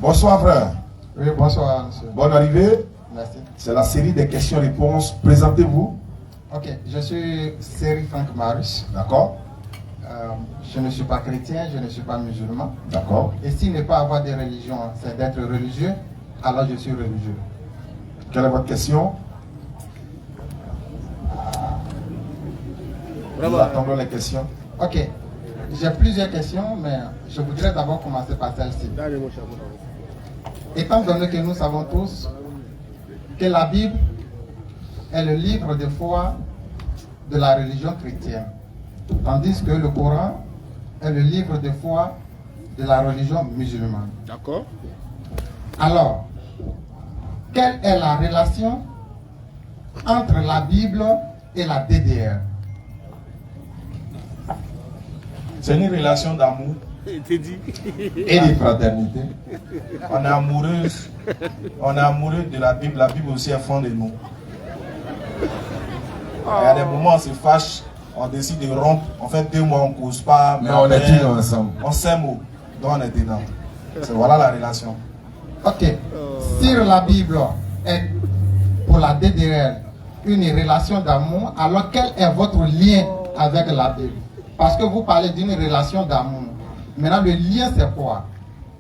Bonsoir frère. Oui, bonsoir monsieur. Bonne arrivée. Merci. C'est la série des questions-réponses. Présentez-vous. Ok, je suis Seri Frank Marius. D'accord. Je ne suis pas chrétien, je ne suis pas musulman. D'accord. Et s'il n'est pas avoir des religions, c'est d'être religieux, alors je suis religieux. Quelle est votre question? Nous attendons les questions. Ok, j'ai plusieurs questions, mais je voudrais d'abord commencer par celle-ci. Étant donné que nous savons tous que la Bible est le livre de foi de la religion chrétienne, tandis que le Coran est le livre de foi de la religion musulmane. D'accord. Alors, quelle est la relation entre la Bible et la DDR? C'est une relation d'amour Et de fraternité. on est amoureux de la Bible aussi est fond de nous. Il y a des moments on se fâche, on décide de rompre, on fait 2 mois on ne cause pas, Mais on est après, tous ensemble. on s'aime, donc on est dedans. Voilà la relation. Ok, si la Bible est pour la DDR une relation d'amour, alors quel est votre lien avec la Bible? Parce que vous parlez d'une relation d'amour. Maintenant, le lien c'est quoi?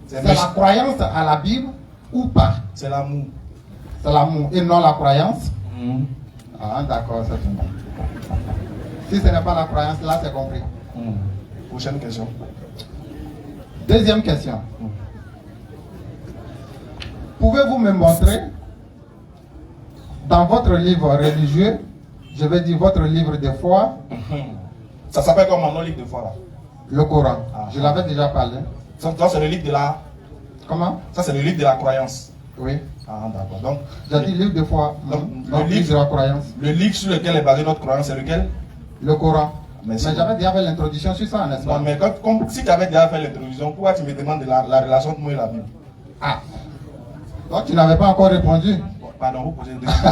C'est la croyance à la Bible ou pas? C'est l'amour. C'est l'amour et non la croyance? Mm. Ah d'accord, c'est tout. Si ce n'est pas la croyance, là c'est compris. Mm. Prochaine question. Deuxième question. Pouvez-vous me montrer dans votre livre religieux, je vais dire votre livre de foi, Ça s'appelle comment mon livre de foi là? le Coran? Ah. Je l'avais déjà parlé. Ça c'est le livre de la. Comment? Ça c'est le livre de la croyance. Oui. Ah d'accord. Donc J'ai dit livre de foi. Donc, Donc, le livre de la croyance. le livre sur lequel est basée notre croyance, c'est lequel? Le Coran. Mais Mais c'est- j'avais déjà fait l'introduction sur ça, n'est-ce Non, pas? mais si tu avais déjà fait l'introduction, pourquoi tu me demandes de la relation entre moi et la Bible? Ah. Donc tu n'avais pas encore répondu. Pardon, vous posez une question.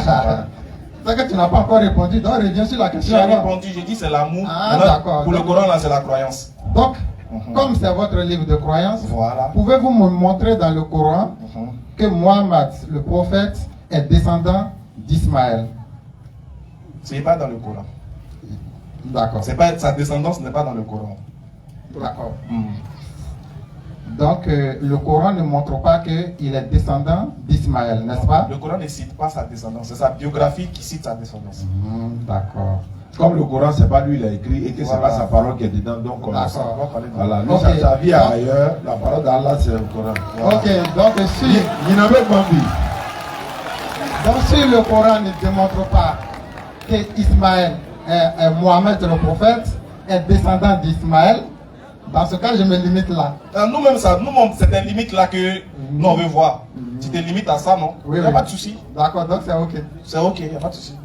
C'est que tu n'as pas encore répondu. Donc reviens sur la question. J'ai alors. répondu, j'ai dit c'est l'amour. Ah, Maintenant, d'accord. pour le Coran, là, c'est la croyance. Donc, Mhm. comme c'est votre livre de croyance, Voilà. pouvez-vous me montrer dans le Coran Mhm. que Mohammed, le prophète, est descendant d'Ismaël? Ce n'est pas dans le Coran. D'accord. Sa descendance n'est pas dans le Coran. D'accord. Mhm. Donc, le Coran ne montre pas qu'il est descendant d'Ismaël, n'est-ce pas? Le Coran ne cite pas sa descendance, c'est sa biographie qui cite sa descendance. D'accord. Comme le Coran, c'est pas lui qui l'a écrit et que c'est Voilà. pas sa parole qui est dedans, donc on D'accord. sait. On va parler de- Voilà, lui, Ok. sa vie est ailleurs, la parole d'Allah c'est le Coran. Voilà. Ok, donc Il n'a même pas vu. si le Coran ne démontre pas que Ismaël, Mohammed le prophète, est descendant d'Ismaël, dans ce cas, je me limite là. Nous-mêmes, c'est des limites là que nous on veut voir. Tu te limites à ça, non? Oui, Il n'y a oui. pas de souci. D'accord, donc c'est ok. C'est ok, il n'y a pas de souci.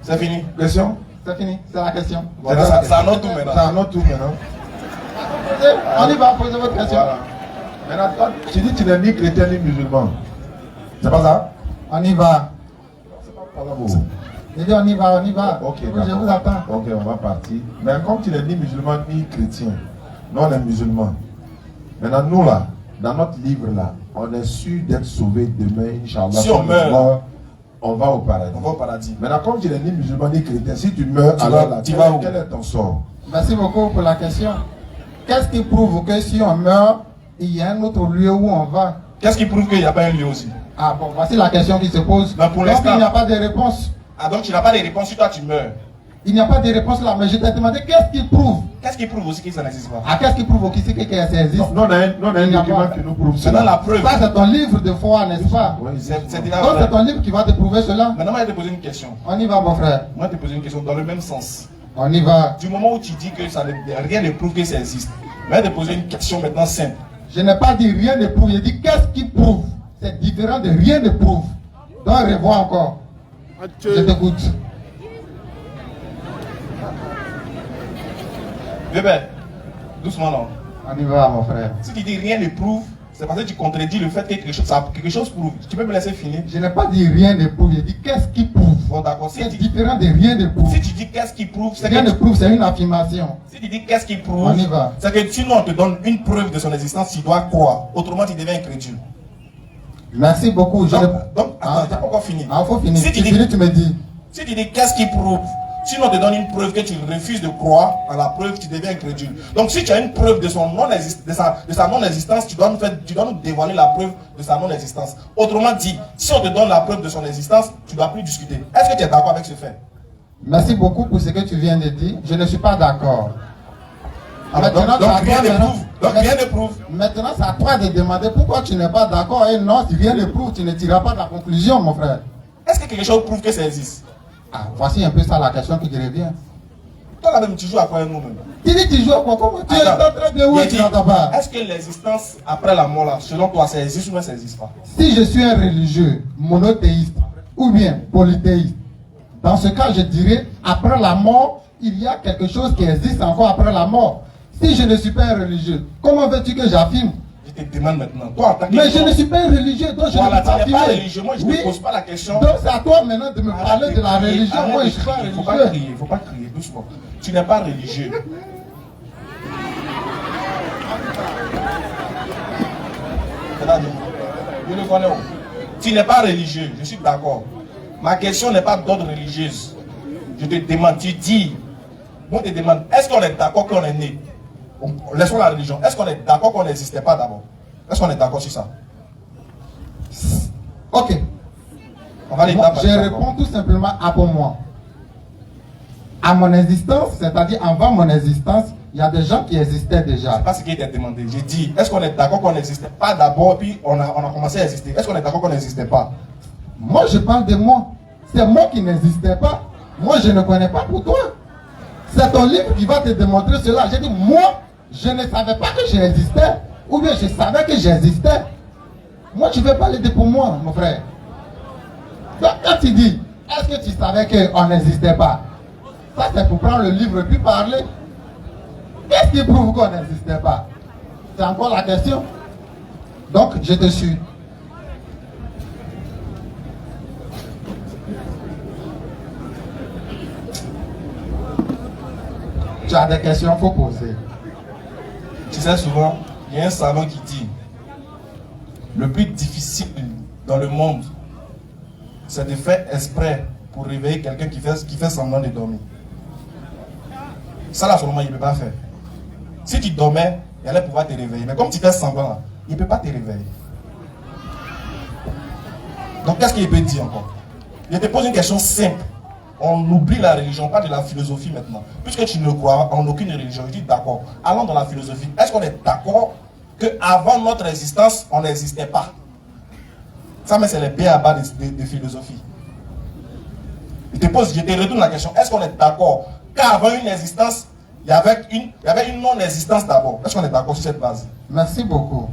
C'est fini. Question? C'est fini, c'est la question. Voilà, C'est la c'est un question. autre tout maintenant. C'est un autre tout maintenant. On y va poser votre question. Voilà. Maintenant, toi, tu dis que tu n'es ni chrétien ni musulman. C'est pas ça? On y va. Pas ça, bon. Je dis on y va, on y va. Ok, je d'accord. vous attends. Ok, on va partir. Mais comme tu n'es ni musulman ni chrétien, nous on est musulmans. Maintenant, nous là, dans notre livre là, on est sûr d'être sauvés demain, Inch'Allah. Si on meurt, on va au paradis. On va au paradis. Maintenant, comme tu n'es ni musulman ni chrétien, si tu meurs, Tu alors vas- là, tu vas où? quel est ton sort? Merci beaucoup pour la question. Qu'est-ce qui prouve que si on meurt, il y a un autre lieu où on va? Qu'est-ce qui prouve qu'il n'y a pas un lieu aussi? Ah bon, voici la question qui se pose. Mais pour Donc l'instant- il n'y a pas de réponse. Ah donc tu n'as pas de réponse si toi tu meurs. Il n'y a pas de réponse là, mais je t'ai demandé qu'est-ce qui prouve? Qu'est-ce qui prouve aussi que ça n'existe pas? Ah, qu'est-ce qui prouve aussi que ça existe? Non, on a un Il n'y a document pas. qui nous prouve C'est dans cela. la preuve. Ça, c'est ton livre de foi, n'est-ce pas? Oui, C'est déjà Donc, c'est vrai. ton livre qui va te prouver cela. Maintenant, moi, je vais te poser une question. On y va, mon frère. Moi, je vais te poser une question dans le même sens. On y va. Du moment où tu dis que rien ne prouve que ça existe, je vais te poser une question maintenant simple. Je n'ai pas dit rien ne prouve. J'ai dit qu'est-ce qui prouve? C'est différent de rien ne prouve. Donc, revois encore. Je t'écoute. Bébé, doucement non. On y va, mon frère. Si tu dis rien ne prouve, c'est parce que tu contredis le fait que quelque chose prouve. Tu peux me laisser finir? Je n'ai pas dit rien ne prouve. J'ai dit qu'est-ce qui prouve? Bon, d'accord. C'est différent de rien ne prouve. Si tu dis qu'est-ce qui prouve, c'est Rien ne que. prouve, c'est une affirmation. Si tu dis qu'est-ce qui prouve, On y va. c'est que sinon on te donne une preuve de son existence, tu dois croire. Autrement, tu deviens incrédule. Merci beaucoup. Donc, attends, t'as pas encore fini. Ah, faut finir. Si tu dis, tu me dis. si tu dis qu'est-ce qui prouve, sinon on te donne une preuve que tu refuses de croire à la preuve, tu deviens incrédule. Donc si tu as une preuve de son de sa non-existence, tu dois nous dévoiler la preuve de sa non-existence. Autrement dit, si on te donne la preuve de son existence, tu ne dois plus discuter. Est-ce que tu es d'accord avec ce fait? Merci beaucoup pour ce que tu viens de dire. Je ne suis pas d'accord. Donc rien ne prouve. Donc rien ne prouve. Maintenant, c'est à toi de demander pourquoi tu n'es pas d'accord. Et non, si rien ne prouve, tu ne tireras pas ta conclusion, mon frère. Est-ce que quelque chose prouve que ça existe? Ah, voici un peu ça la question qui te revient. Toi là-même, tu joues à quoi nous-mêmes? Tu dis tu joues à quoi? Comment tu es en train de où tu n'entends pas? Est-ce que l'existence après la mort là, selon toi, ça existe ou bien ça n'existe pas? Si je suis un religieux, monothéiste ou bien polythéiste, dans ce cas, je dirais après la mort, il y a quelque chose qui existe encore après la mort. Si je ne suis pas un religieux, comment veux-tu que j'affirme? Je te demande maintenant. Toi, en tant que mais je ne suis pas un religieux, donc je ne peux pas tu n'es pas affirmer. religieux. Moi, je ne te pose pas la question. Donc c'est à toi maintenant de me parler de la religion. Moi, je ne suis pas religieux. Il ne faut pas crier, il ne faut pas crier, doucement. Tu n'es pas religieux. Je le connais. Tu n'es pas religieux, je suis d'accord. Ma question n'est pas d'ordre religieuse. Je te demande, tu dis, on te demande, est-ce qu'on est d'accord qu'on est né? Laissons la religion. Est-ce qu'on est d'accord qu'on n'existait pas d'abord? Est-ce qu'on est d'accord sur ça? Ok. On va Moi, je réponds tout simplement à pour moi. À mon existence, c'est-à-dire avant mon existence, il y a des gens qui existaient déjà. C'est pas ce qui était demandé. J'ai dit, est-ce qu'on est d'accord qu'on n'existait pas d'abord, puis on a commencé à exister? Est-ce qu'on est d'accord qu'on n'existait pas? Moi, je parle de moi. C'est moi qui n'existais pas. Moi, je ne connais pas pour toi. C'est ton livre qui va te démontrer cela. J'ai dit, moi, je ne savais pas que j'existais. Ou bien je savais que j'existais. Moi, je vais parler de pour moi, mon frère. Donc, quand tu dis, est-ce que tu savais qu'on n'existait pas? Ça, c'est pour prendre le livre et puis parler. Qu'est-ce qui prouve qu'on n'existait pas? C'est encore la question. Donc, je te suis. Tu as des questions qu'il faut poser. Tu sais, souvent, il y a un savant qui dit, le plus difficile dans le monde, c'est de faire exprès pour réveiller quelqu'un qui fait semblant de dormir. Ça là, seulement, il ne peut pas faire. Si tu dormais, il allait pouvoir te réveiller. Mais comme tu fais semblant là, il ne peut pas te réveiller. Donc, qu'est-ce qu'il peut dire encore? Je te pose une question simple. On oublie la religion, on parle de la philosophie maintenant. Puisque tu ne crois en aucune religion, je dis d'accord. Allons dans la philosophie. Est-ce qu'on est d'accord qu'avant notre existence, on n'existait pas? Ça, mais c'est les b.a.-ba de philosophie. Je te retourne la question. Est-ce qu'on est d'accord qu'avant une existence, il y avait une non-existence d'abord? Est-ce qu'on est d'accord sur cette base? Merci beaucoup.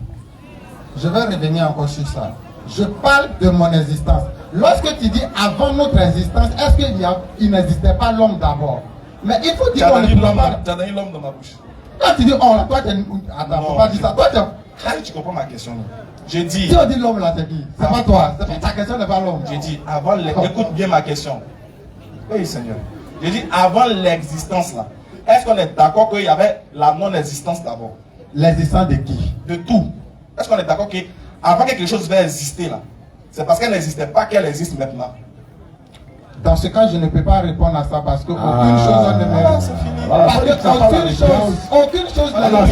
Je vais revenir encore sur ça. Je parle de mon existence. Lorsque tu dis avant notre existence, est-ce qu'il n'existait pas l'homme d'abord? Mais il faut dire qu'on ne peut pas. Tu as donné l'homme dans ma bouche. Quand tu dis on, toi tu attends, faut pas dire ça. Toi tu comprends ma question là. J'ai dit. Si on dit l'homme là, c'est qui? C'est pas toi. Ta question n'est pas l'homme. J'ai dit avant écoute bien ma question. Oui Seigneur. J'ai dit avant l'existence là. Est-ce qu'on est d'accord qu'il y avait la non-existence d'abord? L'existence de qui? De tout. Est-ce qu'on est d'accord qu'avant que quelque chose va exister là, c'est parce qu'elle n'existait pas qu'elle existe maintenant? Dans ce cas, je ne peux pas répondre à ça parce qu'aucune chose ne me... c'est fini. Parce qu'aucune chose ne me...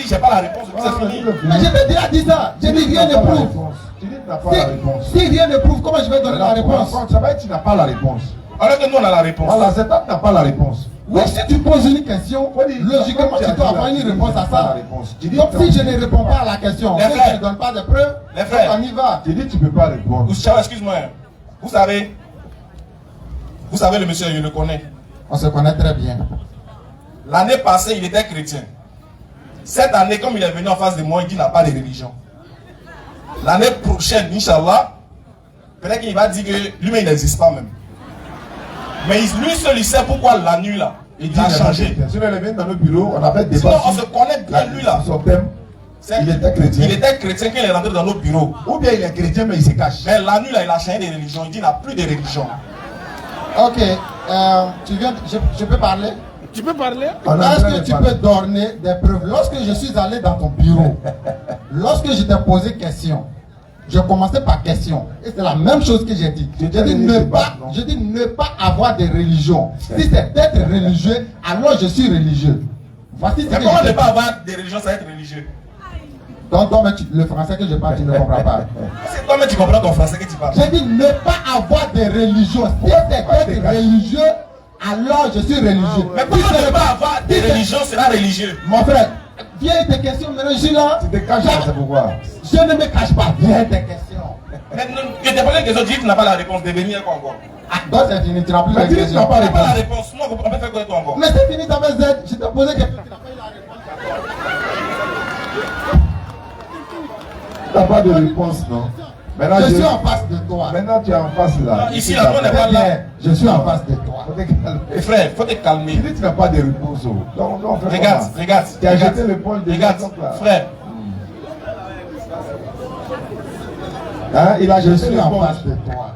J'ai pas la réponse, c'est fini. Mais je t'ai déjà dit ça. J'ai dit rien ne prouve. Tu dis que tu n'as pas la réponse. Si rien ne prouve, comment je vais donner la réponse? Ça va être que tu n'as pas la réponse. Alors que nous on a la réponse. Voilà, c'est toi qui n'as pas la réponse. Oui, si tu poses une question, logiquement tu dois avoir une réponse à ça. Donc si je ne réponds pas à la question, si je ne donne pas de preuves, on y va. Tu dis que tu ne peux pas répondre. Excuse-moi. Vous savez le monsieur, je le connais. On se connaît très bien. L'année passée, il était chrétien. Cette année, comme il est venu en face de moi, il dit qu'il n'a pas de religion. L'année prochaine, Inch'Allah, peut-être qu'il va dire que lui-même il n'existe pas même. Mais lui seul, il sait pourquoi la nuit là, il a changé. Si on est venu dans le bureau, on a fait des sinon, on se connaît bien lui là. Son thème, il était chrétien. Il était chrétien quand il est rentré dans notre bureau. Ou bien il est chrétien mais il se cache. Mais la nuit là, il a changé de religion. Il dit qu'il n'a plus de religion. Ok, je peux parler? Tu peux parler? Est-ce que tu peux donner des preuves? Lorsque je suis allé dans ton bureau, Lorsque je t'ai posé question, je commençais par question. Et c'est la même chose que j'ai dit. J'ai dit ne pas avoir de religion. Si c'est d'être religieux, alors je suis religieux. Voici ce que comment ne pas avoir de religion, ça va être religieux? Donc, le français que je parle, tu ne comprends pas. C'est toi-même tu comprends ton français que tu parles. J'ai dit ne pas avoir de religion. Si c'est d'être religieux, alors je suis religieux. Mais comment ne pas avoir de religion sera religieux? Mon frère, viens tes questions, maintenant je suis là. Tu te caches, c'est pourquoi? Je ne me cache pas, viens tes questions. Mais je t'ai posé une question, tu n'as pas la réponse, de venir quoi encore? Ah, donc c'est fini, tu n'as plus la Mais tu question. n'as pas Tu n'as pas la réponse, sinon on peut faire quoi toi encore? Mais c'est fini, ta Z, je t'ai posé question, tu n'as pas eu la réponse. Tu n'as pas de réponse, non? Maintenant, Je suis en face de toi. Maintenant, tu es en face là. Ici, la toi n'est pas là. Je suis en face de toi. Faut te calmer. Et frère, faut te calmer. Tu dis que tu n'as pas de réponse. Donc, on fait Regarde, comment? regarde. Tu as jeté l'épaule de Regarde, là. frère. Hein? Il a Je jeté suis en l'épaule. face de toi.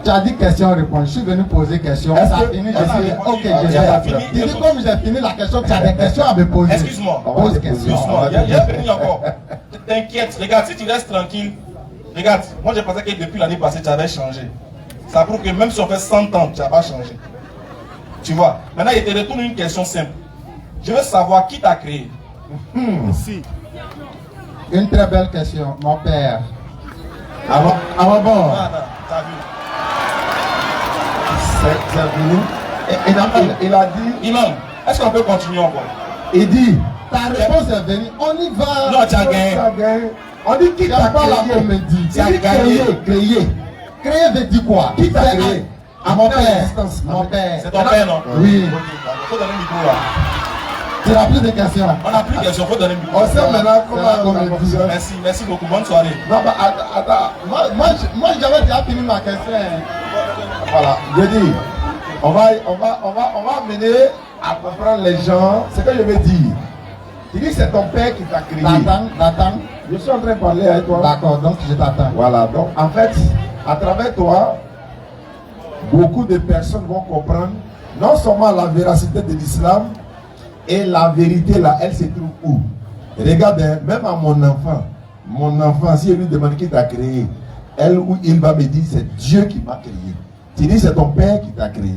Tu as dit question-réponse. Je suis venu poser question. Est-ce Ça a que- fini, est-ce je que- suis ok, Ah, je tu as vais. fini? Tu dis comme j'ai fini la question, tu as des questions à me poser. Excuse-moi. Pose question. Excuse-moi, il y a fini encore. T'inquiète, regarde, si tu restes tranquille, regarde, moi je pensais que depuis l'année passée tu avais changé. Ça prouve que même si on fait 100 ans, tu n'as pas changé. Tu vois, maintenant il te retourne une question simple. Je veux savoir qui t'a créé. Une très belle question, mon père. Bon. Ah, t'as vu. C'est fini. Il a dit. Imam, est-ce qu'on peut continuer encore? Il dit. Ta réponse est venue, on y va. Non, tu as gagné. Tu as gagné. On dit qui Tu t'a n'as pas la créé. comédie. Tu as gagné. Créé. Créer veut dire quoi? Qui t'a créé? À mon père. Existence. Mon père. C'est ton père, non? Oui. Ok, d'accord. Faut donner le micro là. Tu n'as plus de questions. On n'a plus de questions, faut donner le micro. On sait maintenant comment la on fonctionne. Merci, merci beaucoup. Bonne soirée. Non, mais attends. Moi j'avais déjà fini ma question. Voilà. J'ai dit. On va amener à comprendre les gens ce que je veux dire. Tu dis que c'est ton père qui t'a créé. T'attends. Je suis en train de parler avec toi. D'accord, donc je t'attends. Voilà, donc en fait, à travers toi, beaucoup de personnes vont comprendre non seulement la véracité de l'islam, et la vérité là, elle se trouve où? Regarde, hein, même à mon enfant, si je lui demande qui t'a créé, elle ou il va me dire c'est Dieu qui m'a créé. Tu dis c'est ton père qui t'a créé.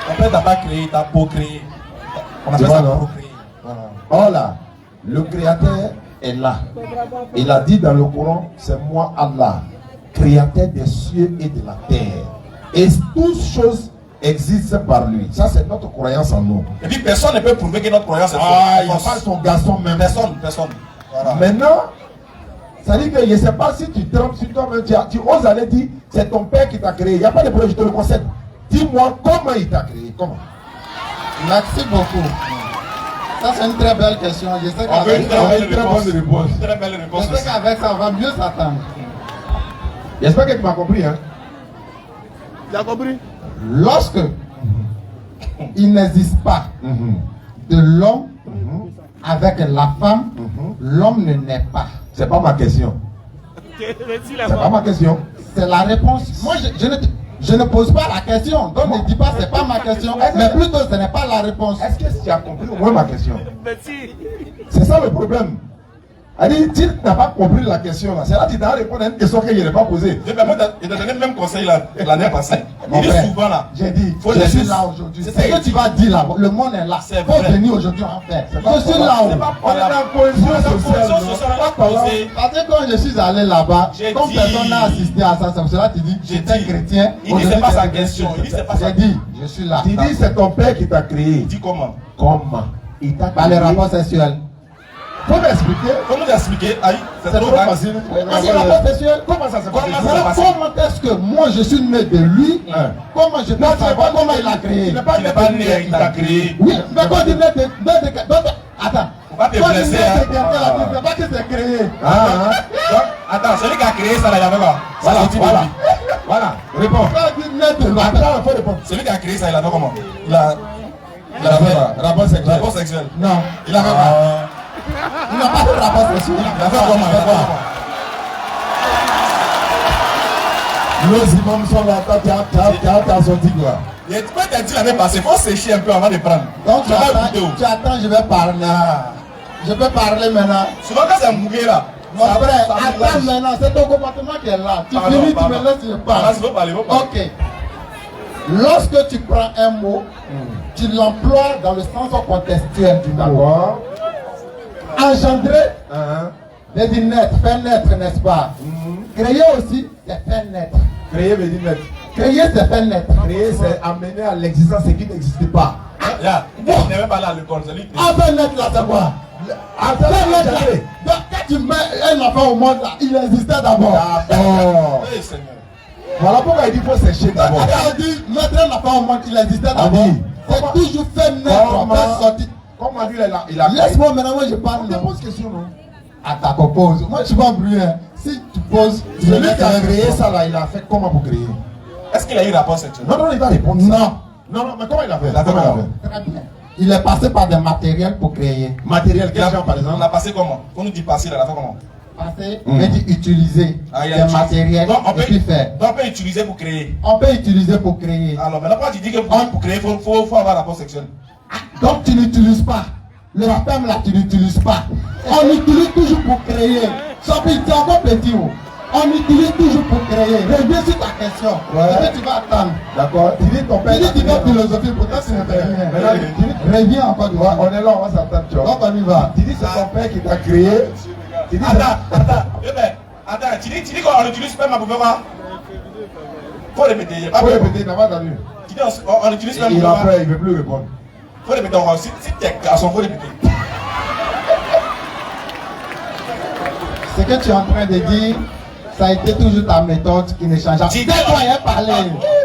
Ton père t'a pas créé, t'as procréé. On Tu appelle vois, ça non? procréer. Voilà. Oh là, le créateur est là. Il a dit dans le Coran, c'est moi Allah, créateur des cieux et de la terre. Et toutes choses existent par lui. Ça, c'est notre croyance en nous. Et puis personne ne peut prouver que notre croyance est Ah, il fausse. parle son garçon même. Personne. Voilà. Maintenant, ça dit que je ne sais pas si tu trompes sur toi-même, tu oses aller dire, c'est ton père qui t'a créé. Il n'y a pas de problème, je te le concède. Dis-moi comment il t'a créé. Comment? Merci beaucoup. Ça c'est une très belle question. Je sais On veut une qu'avec très bonne réponse. Une Très belle je réponse sais aussi. qu'avec ça on va mieux s'attendre. J'espère que tu m'as compris. Hein? Tu as compris? Lorsque il n'existe pas de l'homme avec la femme, l'homme ne naît pas. C'est pas ma question. C'est pas ma question. C'est la réponse. Moi, je ne pose pas la question. Donc ne dis pas c'est pas ma question. Mais plutôt ce n'est pas la réponse. Est-ce que tu as compris au moins ma question? Merci. C'est ça le problème. Elle dit, tu n'as pas compris la question là. C'est là que tu dois répondre à une question que je n'ai pas posée. Je t'ai donné le même conseil l'année passée. Mon Il dit frère, souvent là. j'ai dit, Faut je laisser- suis là aujourd'hui. C'est C'est ce que tu vas dire là. Le monde est là. C'est Faut vrai. venir aujourd'hui en fait. Je pas suis pour là. la- où- C'est pas On est dans cohésion sociale. on va poser. Parce que quand je suis allé là-bas, J'ai comme dit- personne n'a assisté à ça, c'est pour cela que tu dis J'ai j'étais dit- chrétien. Il dit aujourd'hui, c'est pas sa j'étais question. chrétien. Il dit c'est pas sa J'ai dit, je suis là. Tu dis, c'est ton père qui t'a créé. Dis comment? Comment? Il t'a Par les créé. rapports sexuels. Faut m'expliquer. Comment t'expliquer? Aïe, c'est C'est trop trop vague. facile. Par les rapports sexuels. Comment ça s'est passé? Comment ça Alors, passé? comment est-ce que moi je suis né de lui? Hein. Comment je peux Non, tu n'es savoir pas comment né il a de- créé? tu n'es pas Il n'est pas né, il t'a créé. Oui, mais quand tu nais de attends. Faut pas te Quand tu blesser, nais hein. de quelqu'un, là, tu ne sais pas que c'est créé. Ah, Donc, attends, celui qui a créé ça là, il y avait quoi? Ça voilà, sorti de voilà. lui. Voilà, réponds. Quand tu nais de Attends, il faut répondre. Celui qui a créé ça, il avait comment? Il avait Rapport sexuel. rapport sexuel. Non, Il avait quoi? il n'a pas de rapport sexuel. Il avait comment? Il avait quoi? Nos imams sont là, t'as sorti quoi? Et tu peux te dire l'année passée, il faut sécher un peu avant de prendre. Donc tu vas écouter où? tu attends, je vais parler. Je peux parler maintenant. Souvent quand c'est un bouquet là. Mon frère, attends maintenant, c'est ton comportement qui est là. Tu finis, tu me laisses, je parle. Vas-y, faut parler. Ok. Lorsque tu prends un mot, tu l'emploies dans le sens contextuel du mot. D'accord. Engendrer, c'est dire naître, faire naître, n'est-ce pas? Créer aussi, c'est faire naître. Créer veut dire naître. Créer, c'est faire naître. Créer, c'est amener à l'existence ce qui n'existait pas. Il n'est même pas là à l'école, c'est lui. En faire naître là, c'est quoi? Faire naître là. Donc, quand tu mets un enfant au monde là, il existait d'abord. D'accord. Eh, Seigneur. Voilà pourquoi il dit qu'il faut sécher d'abord. Quand on dit mettre un enfant au monde, il existait d'abord. C'est toujours fait naître, faire sortir. Comment lui il a Laisse-moi maintenant, moi je parle. On te pose question, non? Attends, qu'on pose. Moi je suis pas embrouillé. Si tu poses, tu Celui qui a créé ça là, il a fait comment pour créer? Est-ce qu'il a eu rapport sexuel? Non, il va répondre. Non. Non, mais comment il a fait? Très bien. Il est passé par des matériels pour créer. Matériel, quel genre par exemple? On a passé comment? On nous dit passer, il a fait comment? Passer, veut dire utiliser Il a des utilisé. matériels Donc, et puis faire. Donc on peut utiliser pour créer. On peut utiliser pour créer. Alors maintenant quand tu dis que pour créer, il faut avoir rapport sexuel. Donc tu n'utilises pas. Le sperme là, tu n'utilises pas. On utilise toujours pour créer. Sauf que tu es encore petit. On utilise toujours pour créer. Reviens sur ta question. Ouais. Tu vas attendre. D'accord. Tu dis ton père. Tu dis tu vas philosophie, pourtant tu ne fais rien. Reviens encore de On est là, on va s'attendre, tu vois. Donc on y va. Tu dis c'est ton père qui t'a créé. Tu dis Attends, tu dis qu'on utilise sperme pour faire quoi? Faut répéter. faut répéter, il n'a pas entendu. Tu dis on utilise sperme pour Il faire a quoi? peur, il ne veut plus répondre. Faut répéter encore. Si tu es garçon, faut répéter. Ce que tu es en train de dire, ça a été toujours ta méthode qui ne change pas. Tais-toi et parler.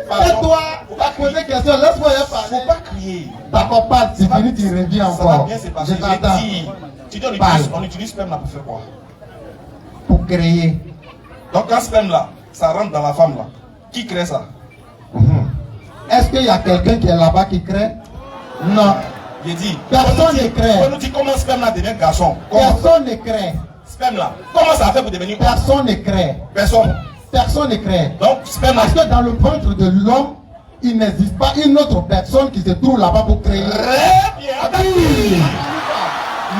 Tais-toi, tu as posé question, laisse-moi y parler. Faut pas crier. D'accord, pas, c'est fini, tu reviens Ça va encore. bien se passer. Je t'attends. Tu dis on utilise sperme là pour faire quoi? Pour créer. Donc quand sperme là, ça rentre dans la femme là, qui crée ça? Est-ce qu'il y a quelqu'un qui est là-bas qui crée? Non. J'ai dit. Personne ne crée. On nous dit comment sperme là devient garçon. Comment? Personne ne crée. Sperme là. Comment ça a fait pour devenir homme? Personne ne crée. Personne. Personne ne crée. Donc sperme là. Parce que dans le ventre de l'homme, il n'existe pas une autre personne qui se trouve là-bas pour créer. Très bien.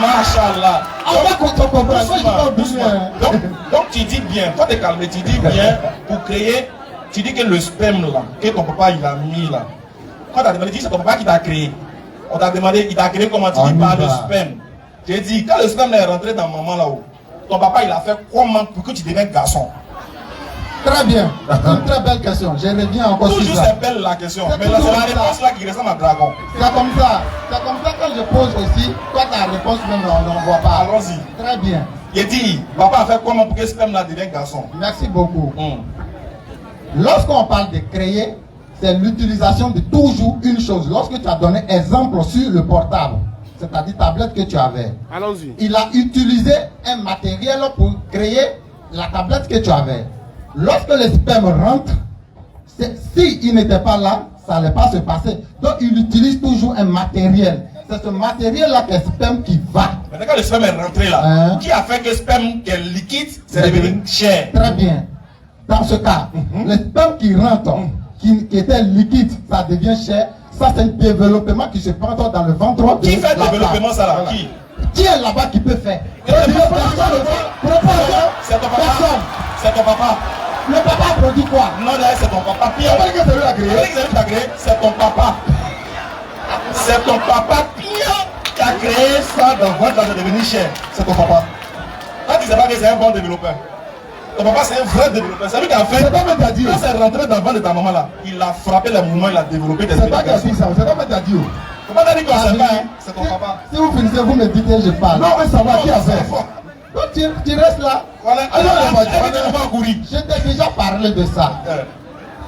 Machallah. On va comprendre. Donc tu dis bien, toi t'es calmé, tu dis bien pour créer, tu dis que le sperme là, que ton papa il a mis là. Quand tu as demandé, c'est ton papa qui t'a créé. On t'a demandé, il t'a créé comment? Tu dis par le sperme. J'ai dit, quand le sperme est rentré dans maman là-haut, ton papa il a fait comment pour que tu deviennes garçon? Très bien. Une très belle question. Je reviens encore sur Toujours ça. c'est belle la question, mais c'est la réponse là qui ressemble à dragon. C'est comme ça. C'est comme ça quand je pose aussi, toi ta réponse même on ne voit pas. Allons-y. Très bien. J'ai dit, papa a fait comment pour que le sperme là devienne garçon? Merci beaucoup. Lorsqu'on parle de créer, c'est l'utilisation de toujours une chose. Lorsque tu as donné exemple sur le portable, c'est-à-dire tablette que tu avais. Allons-y. Il a utilisé un matériel pour créer la tablette que tu avais. Lorsque le sperme rentre, s'il n'était pas là, ça n'allait pas se passer. Donc il utilise toujours un matériel. C'est ce matériel-là que le sperme qui va. Maintenant quand le sperme est rentré là, qui a fait que le sperme qui est liquide, c'est devenu chair? Très bien. Dans ce cas, le sperme qui rentre, qui était liquide, ça devient chair. Ça, c'est un développement qui se prend dans le ventre. Qui fait le développement ça là? Voilà. Qui est là-bas qui peut faire? C'est ton papa. C'est ton papa. Le papa produit quoi? Non, c'est ton papa. Pierre. C'est ton papa. C'est ton papa Pierre qui a créé ça dans votre là de devenir cher. C'est ton papa. Quand tu ne sais pas que c'est un bon développeur. Ton papa c'est un vrai développeur. C'est lui qui a fait. C'est pas qui a dit. Quand c'est rentré dans le ventre de ta maman là, il a frappé les mouvements, il a développé des. C'est pas qui a dit ça. C'est pas qui a dit. C'est pas dit qu'on sait pas. C'est ton papa. Si vous finissez, vous me dites que je parle. Non, mais ça va, qui a fait? Donc tu restes là. Voilà. Je t'ai déjà parlé de ça.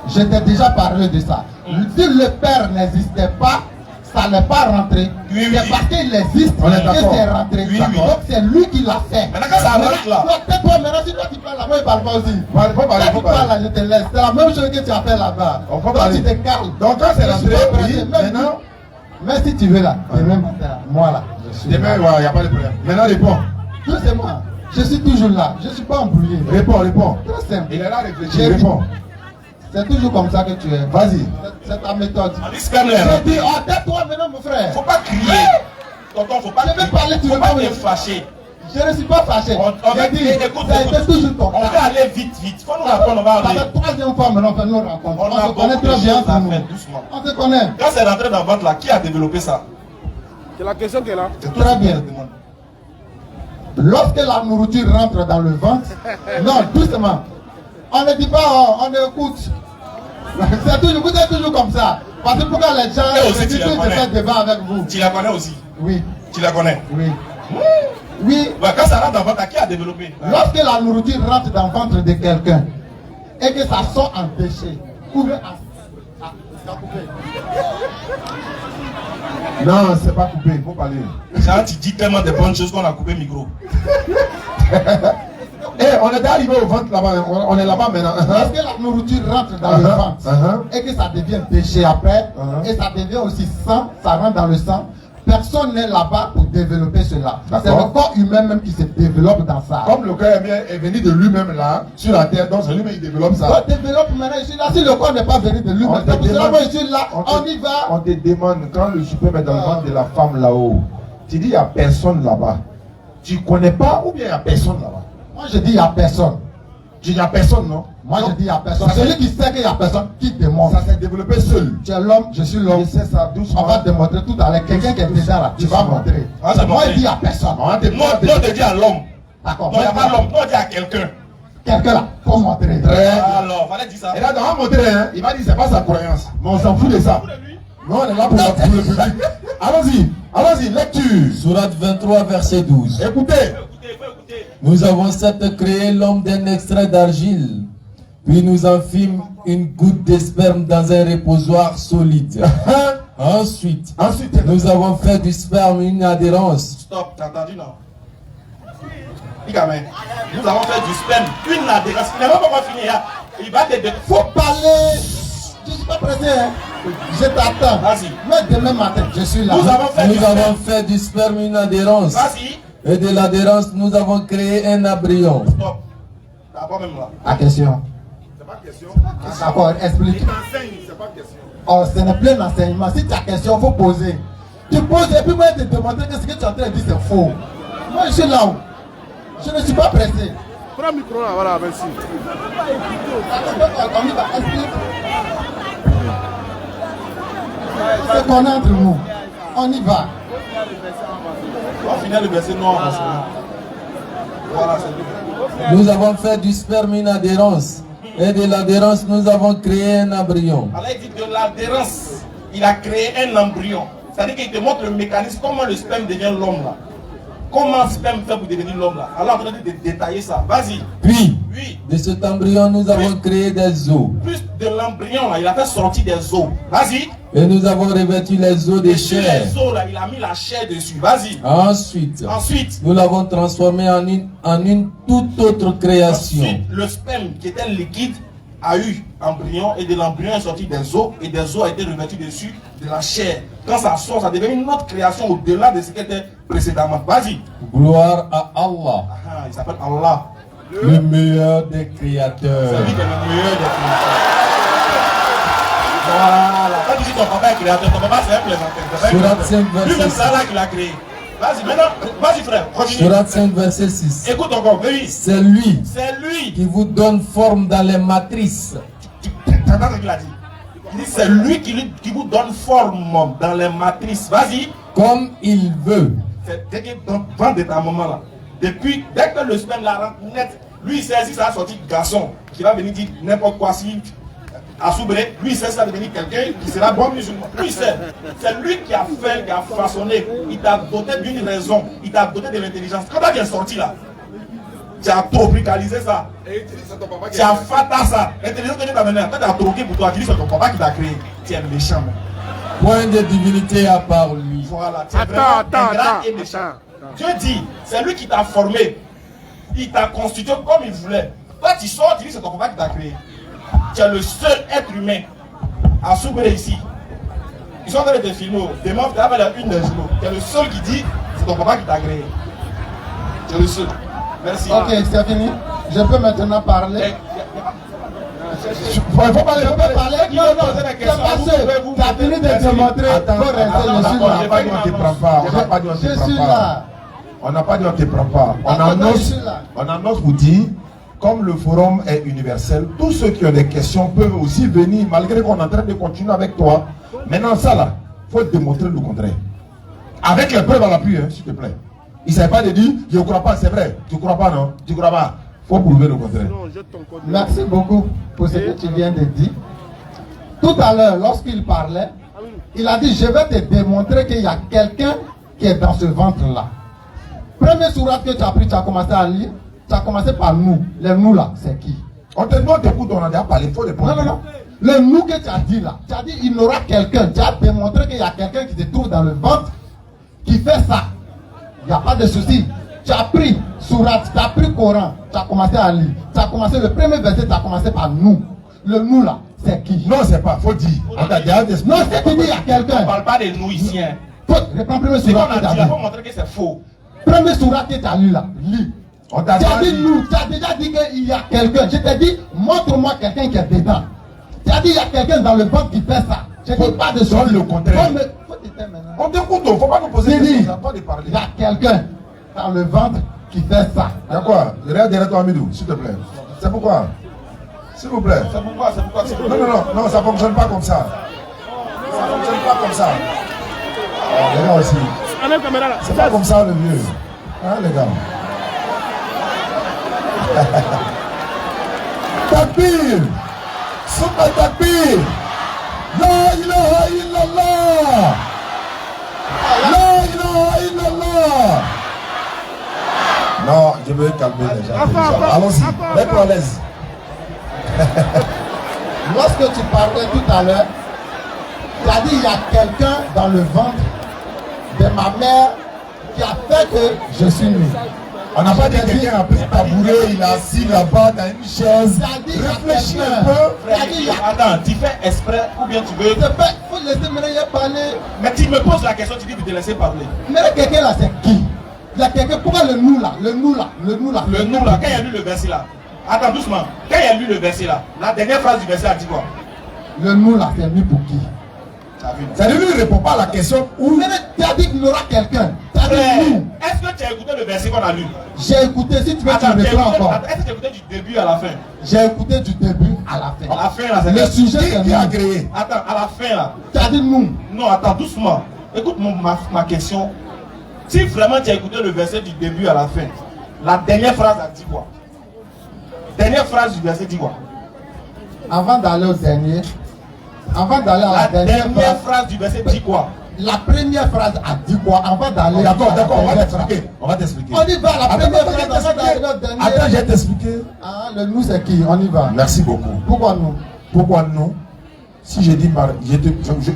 Je t'ai déjà parlé de ça. Si le père n'existait pas, ça n'est pas rentré. C'est parce qu'il existe que c'est rentré. Donc c'est lui qui l'a fait. Maintenant quand ça rentre là. Non, tais-toi maintenant, si toi tu parles là-bas, il ne parle pas aussi. Faut parler, Quand tu parles là, je te laisse. C'est la même chose que tu as fait là-bas. On peut Donc parler. tu te calmes. Donc quand c'est rentré, oui, maintenant. Mais si tu veux là, demain matin, moi là, je suis Demain, là. il n'y a pas de problème. Maintenant, réponds. Tout c'est moi. Je suis toujours là. Je ne suis pas embrouillé. Réponds. Très simple. Il est là à réfléchir. Réponds. C'est toujours comme ça que tu es. Vas-y. C'est ta méthode. On dit sperme là. Je dis, oh, tais-toi maintenant, mon frère. Faut pas crier. Tonton, faut pas Je vais parler, tu faut veux pas pas te me- fâcher. Je ne suis pas fâché. On va J'ai dit, écoute, ça a été toujours ton on va cas. aller vite, vite. Faut nous apprendre, on va Ça aller. fait troisième fois maintenant que nous rencontrons. On a On se connaît beaucoup de très bien choses à entre nous. faire, doucement. On se connaît. Quand c'est rentré dans le ventre là, qui a développé ça? C'est la question qu'elle a. C'est tout Très ce que bien. je demande. Lorsque la nourriture rentre dans le ventre, non, doucement. On ne dit pas, oh, on écoute. C'est toujours, vous êtes toujours comme ça. Parce que pourquoi les gens Et aussi, tu la de connais. faire débat avec vous? Tu la connais aussi. Oui, Tu la connais. oui. Oui, Ouais, quand ça rentre dans le ventre, qui a développé? lorsque la nourriture rentre dans le ventre de quelqu'un et que ça sort en déchet, ou bien à couper. Non, c'est pas coupé, il faut parler. Genre, tu dis tellement de bonnes choses qu'on a coupé le micro. Eh, on est arrivé au ventre là-bas, on est là-bas maintenant. Lorsque la nourriture rentre dans le ventre et que ça devient déchet après, et ça devient aussi sang, ça rentre dans le sang, personne n'est là-bas pour développer cela. C'est le corps humain même qui se développe dans ça. Comme le cœur est venu de lui-même là, sur la terre, donc c'est lui-même qui développe ça. On développe maintenant, je suis là. Si le corps n'est pas venu de lui-même, On te c'est pour cela demande- que je suis là, on y va. On te demande, quand le super est dans le ventre de la femme là-haut, tu dis il n'y a personne là-bas. Tu connais pas ou bien il n'y a personne là-bas? Moi je dis il n'y a personne. Tu dis il n'y a personne, non? Moi je dis il n'y a personne. Ça, Celui qui sait qu'il n'y a personne, qui démontre. Ça s'est développé seul. Tu es l'homme, je suis l'homme. Je sais ça doucement. On va te démontrer tout à l'heure. Quelqu'un qui est déjà là, tu vas Doucement. montrer. Ah, c'est Moi bon. je dis il n'y a personne. On te Non, non, on te dit à l'homme. D'accord. Non, il n'y a pas l'homme. Non, on dit à quelqu'un. Quelqu'un là, faut montrer. Très bien. Alors, fallait dire ça. Et là, on va montrer, hein. Il va dire c'est pas sa croyance. Mais on s'en fout de ça. Nous, on est là pour le public. Allons-y, lecture. Sourate 23, verset 12. Écoutez. Écoutez, faut écouter. Nous avons certes créé l'homme d'un extrait d'argile, puis nous en fîmes une goutte de sperme dans un reposoir solide. Ensuite, nous avons fait du sperme une adhérence. Stop, t'as entendu, non? Dis gamin, nous avons fait du sperme, une adhérence. Il n'a même pas encore fini, hein. Il va te dire. Faut parler. Je ne suis pas pressé, hein. Je t'attends. Vas-y. Mais demain matin, je suis là. Nous avons fait du Nous sperme. avons fait du sperme une adhérence. Vas-y. Et de l'adhérence, nous avons créé un embryon. Stop. D'abord même là. La question. C'est pas question. D'accord, explique. Enseigne, c'est pas question. Oh, ce n'est plein d'enseignement. Si tu as question, il faut poser. Tu poses et puis moi, je te démontrer que ce que tu es en train de dire, c'est faux. Moi, je suis là où je ne suis pas pressé. Prends le micro là, voilà, merci. On y va, explique. C'est qu'on est entre nous. On y va. On finit le verset non. Voilà, c'est tout. Nous avons fait du sperme une adhérence. Et de l'adhérence, nous avons créé un embryon. Alors il dit de l'adhérence, il a créé un embryon. C'est-à-dire qu'il te montre le mécanisme, comment le sperme devient l'homme là. Comment le sperme fait pour devenir l'homme là. Alors on va te détailler ça. Vas-y. Puis, Oui. de cet embryon, nous avons créé des os. Plus de l'embryon là, il a fait sortir des os. Vas-y. Et nous avons revêtu les os de Et sur chair. les os là, il a mis la chair dessus. Vas-y. Ensuite, Ensuite. nous l'avons transformé en une toute autre création. Ensuite, le sperme qui était liquide a eu embryon et de l'embryon est sorti des os et des os a été revêtu dessus de la chair. Quand ça sort, ça devient une autre création au-delà de ce qui était précédemment. Vas-y. Gloire à Allah, Ah, il s'appelle Allah. le meilleur des C'est créateurs. lui qui est le meilleur des créateurs. Voilà. Quand tu dis ton papa est créateur, ton papa c'est un plaisantin. Surat 5, Lui-même verset c'est Allah qui l'a créé. Vas-y, maintenant, vas-y frère, continue. Surat 5, verset 6. Écoute encore, oui. C'est lui C'est lui. qui vous donne forme dans les matrices. Tu entends ce qu'il a dit? Il dit c'est lui qui vous donne forme dans les matrices. Vas-y. Comme il veut. C'est dès qu'il vend de ta maman là. Dès que le sperme la rend net, lui il sait si ça a sorti garçon qui va venir dire n'importe quoi si à Soubré, lui il sait ça va devenir quelqu'un qui sera bon musulman. Lui il sait. C'est lui qui a fait, qui a façonné. Il t'a doté d'une raison. Il t'a doté de l'intelligence. Quand tu es sorti là, tu as tropicalisé ça. Et tu dis c'est ton papa qui Tu as fatta ça. L'intelligence que tu t'as donné, quand tu as troqué pour toi, tu dis c'est ton papa qui t'a créé. Tu es méchant. Man. Point de divinité à part lui. Voilà, tu es vraiment ingrat et méchant. Dieu dit, c'est lui qui t'a formé. Il t'a constitué comme il voulait. Toi, tu sors, tu dis c'est ton papa qui t'a créé. Tu es le seul être humain à s'ouvrir ici. Ils sont en train de te filmer. Demain, tu as la une des journaux. Tu es le seul qui dit c'est ton papa qui t'a créé. Tu es le seul. Merci. Ok, c'est fini. Je peux maintenant parler. Il faut parler. Non, c'est pas sûr. Tu as fini de te montrer. Attends, on n'a pas dit on ne te prend pas. On n'a pas dit on ne te prend pas. On n'a pas dit on ne te prend pas. On annonce vous dire, comme le forum est universel, tous ceux qui ont des questions peuvent aussi venir, malgré qu'on est en train de continuer avec toi. Maintenant, ça là, il faut démontrer le contraire. Avec les preuves à l'appui, hein, s'il te plaît. Il ne s'agit pas de dire, je ne crois pas, c'est vrai. Tu ne crois pas, non? Tu ne crois pas. Il faut prouver le contraire. Merci beaucoup pour ce que tu viens de dire. Tout à l'heure, lorsqu'il parlait, il a dit, je vais te démontrer qu'il y a quelqu'un qui est dans ce ventre-là. Premier sourate que tu as pris, tu as commencé à lire, tu as commencé par nous. Les nous là, c'est qui? On te demande, écoute, on a déjà parlé, il faut répondre. Non. Le nous que tu as dit là, tu as dit, il y aura quelqu'un. Tu as démontré qu'il y a quelqu'un qui se trouve dans le ventre, qui fait ça. Il n'y a pas de souci. Tu as pris sourate, tu as pris Coran, tu as commencé à lire. Tu as commencé, le premier verset, tu as commencé par nous. Le nous là, c'est qui? Non, c'est pas, faut dire. On t'a déjà dit. Non, c'est qui dit, il y a quelqu'un. On ne parle pas des nous ici. Hein. Reprends le premier C'est qu'on sourate que tu a as dit, lu. il faut montrer que c'est faux. Premier sourate que tu as lu là, lis. On t'a Tu as dit dit. nous, tu as déjà dit qu'il y a quelqu'un. Je t'ai dit, montre-moi quelqu'un qui est dedans. Tu as dit, il y a quelqu'un dans le ventre qui fait ça. Je ne dis pas de Donne le contraire. Faut te taire maintenant. On t'écoute, il ne faut pas nous poser des questions, pas de parler. Il y a quelqu'un dans le ventre qui fait ça. Il y a quoi? Regarde derrière toi, Amidou, s'il te plaît. C'est pourquoi? S'il vous plaît. C'est pourquoi Non, ça ne fonctionne pas comme ça. Ça ne fonctionne pas comme ça. Les gars aussi. C'est pas comme ça le vieux. Hein, les gars? Takbir! Super takbir! La ilaha illallah! La ilaha illallah! Non, je veux calmer les gens. Allons-y, mets-toi à l'aise. Lorsque tu parlais tout à l'heure, tu as dit il y a quelqu'un dans le ventre de ma mère qui a fait que je suis né. On n'a pas dit quelqu'un a pris un tabouret, il est assis là-bas dans une chaise. Réfléchis un peu. Attends, tu fais exprès ou bien tu veux. Il faut laisser Méréa parler. Mais tu me poses la question, tu dis de te laisser parler. Mais quelqu'un là, c'est qui? Il y a quelqu'un, pourquoi le nous là? Le nous là, le nous là. Le nous là, quand il a lu le verset là. Attends doucement, quand il a lu le verset là, la dernière phrase du verset a dit quoi? Le nous là, c'est mis pour qui? Ça ne lui répond pas à la question où. Mais tu as dit qu'il y aura quelqu'un. Tu as dit nous. Est-ce que tu as écouté le verset qu'on a lu? J'ai écouté, si tu veux, Attends, tu me reprends encore. est-ce que tu as écouté du début à la fin? J'ai écouté du début à la fin. À la fin là, c'est Le sujet, c'est qui a nous. créé? Attends, à la fin là. Tu as dit nous. Non, attends, doucement. Écoute ma question. Si vraiment tu as écouté le verset du début à la fin, la dernière phrase a dit quoi? Dernière phrase du verset dit quoi? Avant d'aller au dernier, avant d'aller à La la dernière phrase du verset dit quoi? La première phrase a dit quoi? Avant d'aller. D'accord, on va t'expliquer. On va t'expliquer. On y va, la première phrase avant d'arriver au dernier. Attends, je vais t'expliquer. Ah, le nous c'est qui? On y va. Merci beaucoup. Pourquoi nous? Pourquoi non? Si je dis,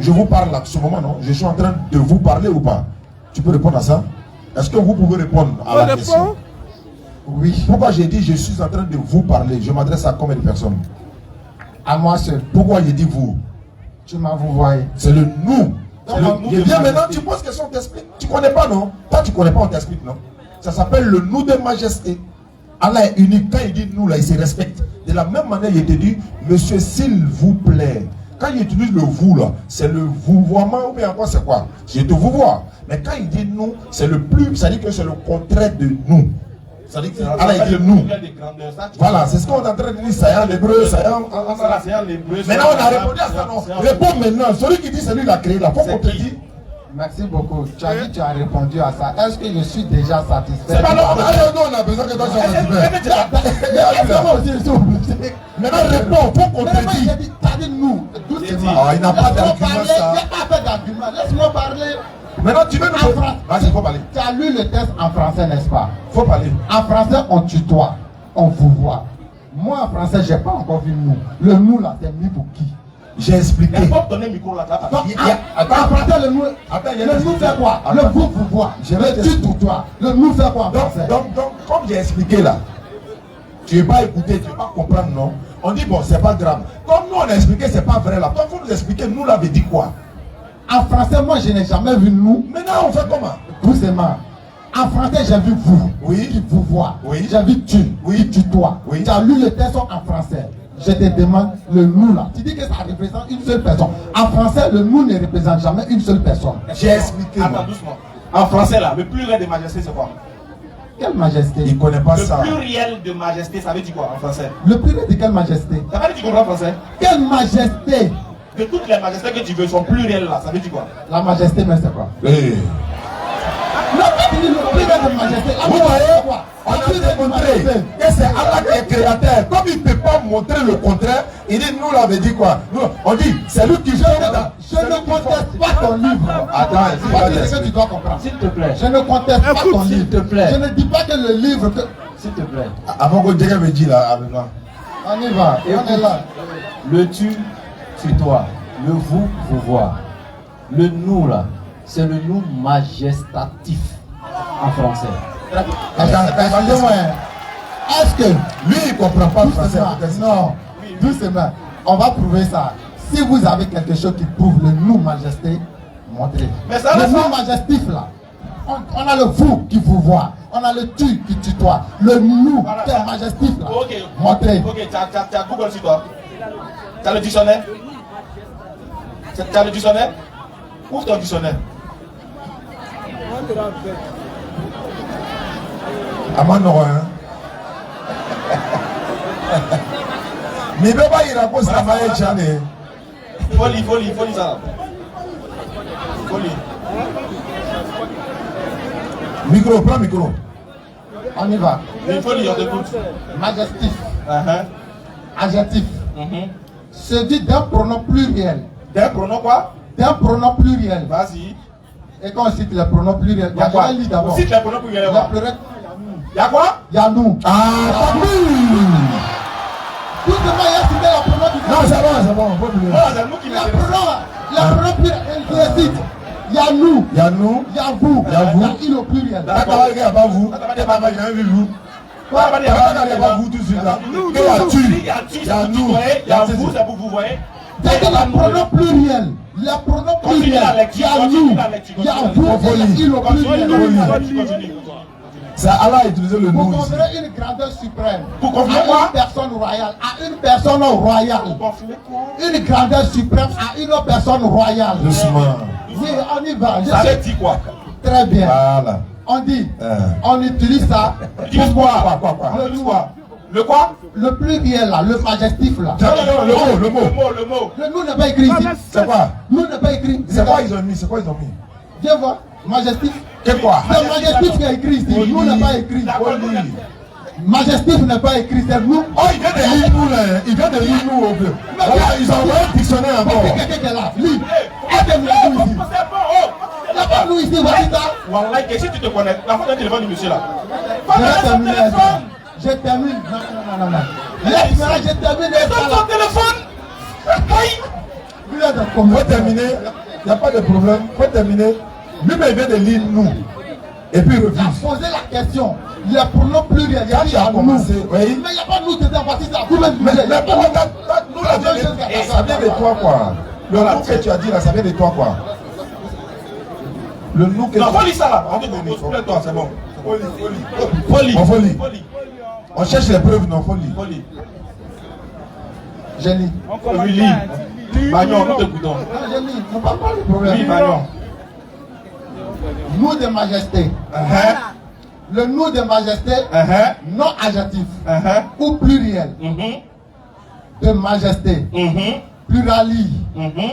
je vous parle à ce moment, non? Je suis en train de vous parler ou pas? Tu peux répondre à ça? Est-ce que vous pouvez répondre à la question? Oui. Pourquoi j'ai dit je suis en train de vous parler? Je m'adresse à combien de personnes? À moi seul. Pourquoi j'ai dit vous? Tu m'as vous voyé. C'est le nous. C'est le nous Et de bien majesté. maintenant, tu poses question, on t'explique. Tu connais pas, non? Toi, tu connais pas, on t'explique, non? Ça s'appelle le nous de majesté. Allah est unique. Quand il dit nous, là, il se respecte. De la même manière, il te dit, monsieur, s'il vous plaît. Quand il utilise le vous, là, c'est le vouvoiement ou bien encore c'est quoi? Je te vous vois. Mais quand il dit nous, c'est le plus, ça dit que c'est le contraire de nous. Ça dit que Allah il dit nous. Voilà, c'est ce qu'on est en train de dire, ça y est en hébreu, ça y est en l'hébreu. Maintenant, on a répondu à ça, non? Réponds maintenant. Celui qui dit c'est lui qui l'a créé, là. Faut qu'on te dise. Merci beaucoup. Tu as dit tu as répondu à ça. Est-ce que je suis déjà satisfait? C'est pas non, on a besoin que toi sois satisfait. Maintenant, réponds, faut qu'on te dise. Tu as dit nous. Doucement. Ah, il n'a pas d'argument, ça. Il n'y a pas fait d'argument. Laisse-moi parler. Maintenant, tu veux nous. Vas-y, faut parler. Tu as lu le texte en français, n'est-ce pas? Faut parler. En français, on tutoie, on vous voit. Moi, en français, je n'ai pas encore vu nous. Le nous, là, c'est mis pour qui? J'ai expliqué. Il faut donner le micro là. Donc, en français, le nous, le nous fait quoi? Le vous voit. Le tu tutoies. Le nous fait quoi en français? Donc, comme j'ai expliqué là, tu n'es pas écouté, tu ne veux pas comprendre, non? On dit, bon, c'est pas grave. Comme nous, on a expliqué, c'est pas vrai là. Donc, il faut nous expliquer, nous, là, veut dire quoi? En français, moi, je n'ai jamais vu nous. Maintenant, on fait comment? Doucement. En français, j'ai vu vous. Oui. Qui vous voit. Oui. J'ai vu tu. Oui. Qui tutoie. Oui. Tu as lu le texte en français. Je te demande le nous là. Tu dis que ça représente une seule personne. En français, le nous ne représente jamais une seule personne. J'ai expliqué. Attends doucement. En français là, le pluriel de majesté c'est quoi? Quelle majesté? Il ne connaît pas ça. Le pluriel de majesté, ça veut dire quoi en français? Le pluriel de quelle majesté? Ça veut dire que tu comprends en français? Quelle majesté? De toutes les majestés que tu veux, son pluriel là, ça veut dire quoi? La majesté, mais c'est quoi? Eh. Non, tu dis le pluriel de majesté. La Vous majesté, voyez, c'est quoi? on a démontré que c'est Allah qui est créateur. Comme il ne peut pas montrer le contraire, il dit nous l'avait dit quoi? Nous, on dit c'est lui qui Je ne conteste pas ton livre. Attends, c'est ce que tu dois comprendre. S'il te plaît. Je ne conteste pas ton livre. S'il te plaît. Je ne dis pas que le livre que... S'il te plaît. avant que Dieu me dise là, avec moi. On y va, on est là. Le tu toi. Le vous voir. Le nous là, c'est le nous majestatif en français. Excusez-moi. Est-ce que Lui, il ne comprend pas le français. doucement, non, doucement, on va prouver ça. Si vous avez quelque chose qui prouve le nous majesté, montrez. Mais ça le va, ça. nous majestif là, on a le vous qui vous voit, on a le tu qui tutoie, le nous Voilà, qui ça. est majestif là, Ok. montrez. Ok, tu as Google sur toi. Tu as le dictionnaire. Tu as le dictionnaire. Ouvre ton dictionnaire. Amano, hein. Mais il ne peut pas y raconter ça, Maïe Tchane. Faut lire ça. Faut lire. Micro, prends micro. On y va. Il faut lire, on t'écoute. Majestif, Uh-huh. adjectif, se dit d'un pronom pluriel. D'un pronom quoi? D'un pronom pluriel. Vas-y. Et quand on cite les pronoms pluriels, Il y a quoi? lit d'abord. Cite les pronoms pluriels. Le pluriel, Il y a quoi? il y a nous. Ah, t'as vu? Tout le monde a cité la pronom pluriel. Non, c'est bon, on peut plus. Voilà, c'est nous qui La l'intéresse. pronom pluriel, il les cite. Il y a nous, Il y a nous, il y a vous, il y a vous. il au pluriel. D'accord, il n'y a pas vous. Il n'y a pas vous. Quoi? Il n'y a pas vous tout de suite là. Il y a tu. Il y a tu, Il y a c'est nous. vous, il y a vous, c'est vous voyez. C'est la pronom pluriel. La pronom Continue la pluriel. lecture, Il y a continue nous, la lecture, il y a continue vous, et il au pluriel. Continue. C'est Allah a utilisé le Vous nous ici. conférez une grandeur suprême Pour confirmer à quoi? une personne royale, à une personne royale. Une grandeur suprême à une personne royale. Doucement. Oui, on y va. Je Ça sais veut dire quoi? très bien. Voilà. On dit, on utilise ça. Utilise quoi? Le nous, Le quoi? le pluriel là, le majestif là. Non, le mot. Le mot. Le nous n'est pas écrit ici. C'est quoi? Nous n'est pas écrit. C'est quoi ils ont mis? C'est quoi ils ont mis? Viens voir. Majestif. C'est quoi? C'est majestif qui est écrit ici. Nous n'est pas écrit. Majestif n'est pas écrit. C'est nous. Oh, il vient de lire nous là. Il vient de lire nous au bleu. Voilà, ils ont envoyé un dictionnaire encore. Quelqu'un qui est là. Lis. Est-ce nous ici? C'est bon, oh! Il n'y a pas nous ici. Voici ça. Wallah, si tu te connais, la faute d'un téléphone du monsieur là. Je vais terminer ça. Je termine. Non. Laisse-moi, je termine ça Donne là. ton téléphone! Aïe! Vous êtes Faut combien? terminer. Il n'y a pas de problème. Faut terminer. Lui-même, il vient de lire nous. Et puis il Il a refuse. posé la question. Il y a pronom pluriel. Il y a Quand dit tu as à nous. commencé, Mais oui. il n'y a pas nous qui étions partis là. Vous-même, Mais il y a pas nous. nous, là, ça vient de toi, quoi. Le nom que tu as dit là, ça vient de toi, quoi. Le nom que Non, tu faut lire ça là. On te donne, toi, c'est bon. Faut lire. On faut lire. On cherche les preuves, non, faut lire. Faut lire. Je lis. Oui, lis. Magnon, nous t'écoutons. Non, je lis. On ne parle pas du problème. Oui, Magnon. Nous de majesté. Le nous de majesté, non adjectif ou pluriel de majesté, plurali,